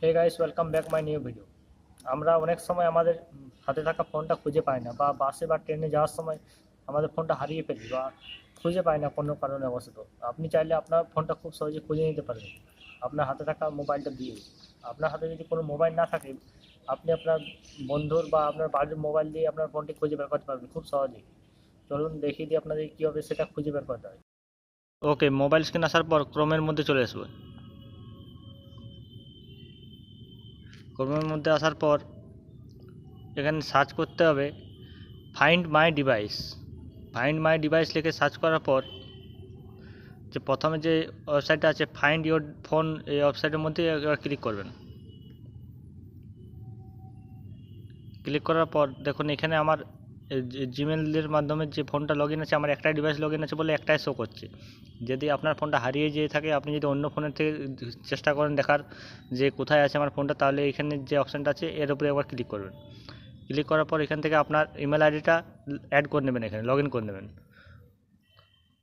Hey guys, welcome back my new video. আমরা অনেক সময় আমাদের হাতে থাকা ফোনটা খুঁজে পাই না, বা বাসে বা ট্রেনে যাওয়ার সময় আমাদের ফোনটা হারিয়ে ফেলি বা খুঁজে পাই না কোনো কারণে অবশত। আপনি চাইলে আপনার ফোনটা খুব সহজে খুঁজে নিতে পারবেন আপনার হাতে থাকা মোবাইলটা দিয়ে। আপনার হাতে যদি কোনো মোবাইল না থাকে, আপনি আপনার বন্ধুর বা আপনার বাড়ির মোবাইল দিয়ে আপনার ফোনটি খুঁজে বের করতে পারবেন খুব সহজেই। চলুন দেখিয়ে দিই আপনাদের কীভাবে সেটা খুঁজে বের করতে হয়। ওকে, মোবাইল স্ক্রিন আসার পর ক্রোমের মধ্যে চলে আসবো। ক্রোমের মধ্যে আসার পর এখানে সার্চ করতে হবে find my device. Find my device লিখে সার্চ করার পর যে প্রথমে যে ওয়েবসাইটটা আছে ফাইন্ড ইওর ফোন, এই ওয়েবসাইটের মধ্যে এবার ক্লিক করবেন। ক্লিক করার পর দেখুন এখানে আমার জিমেলের মাধ্যমে যে ফোনটা লগ ইন আছে, আমার একটাই ডিভাইস লগ ইন আছে বলে একটাই শো করছে। যদি আপনার ফোনটা হারিয়ে যেয়ে থাকে, আপনি যদি অন্য ফোনের থেকে চেষ্টা করেন দেখার যে কোথায় আছে আমার ফোনটা, তাহলে এখানে যে অপশানটা আছে এর উপরে একবার ক্লিক করবেন। ক্লিক করার পর এখান থেকে আপনার ইমেল আইডিটা অ্যাড করে নেবেন, এখানে লগ ইন করে নেবেন।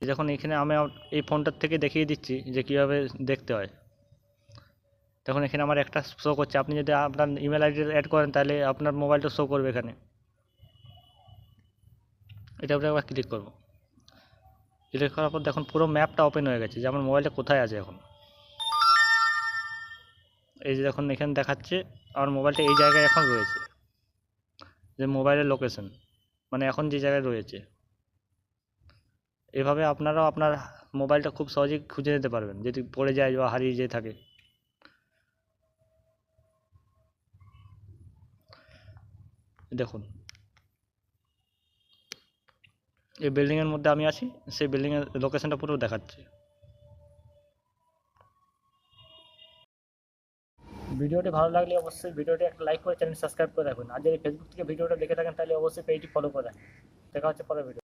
যখন এখানে আমি এই ফোনটার থেকে দেখিয়ে দিচ্ছি যে কীভাবে দেখতে হয়। তখন এখানে আমার একটা শো করছে। আপনি যদি আপনার ইমেল আইডি অ্যাড করেন তাহলে আপনার মোবাইলটা শো করবে এখানে। এটা উপরে একবার ক্লিক করব। ক্লিক করার পর দেখুন পুরো ম্যাপটা ওপেন হয়ে গেছে যে আমার মোবাইলটা কোথায় আছে এখন। এই যে দেখুন এখানে দেখাচ্ছে আমার মোবাইলটা এই জায়গায় এখন রয়েছে, যে মোবাইলের লোকেশন মানে এখন যে জায়গায় রয়েছে। এভাবে আপনারাও আপনার মোবাইলটা খুব সহজেই খুঁজে নিতে পারবেন যদি পড়ে যায় বা হারিয়ে যেয়ে থাকে। দেখুন এই বিল্ডিংয়ের মধ্যে আমি আছি, সেই বিল্ডিংয়ের লোকেশনটা পুরো দেখাচ্ছে। ভিডিওটি ভালো লাগলে অবশ্যই ভিডিওটি একটা লাইক করে চ্যানেল সাবস্ক্রাইব করে রাখবেন। আর যদি ফেসবুক থেকে ভিডিওটা দেখে থাকেন তাহলে অবশ্যই পেজটি ফলো করে রাখবেন। দেখা হচ্ছে পরের ভিডিও।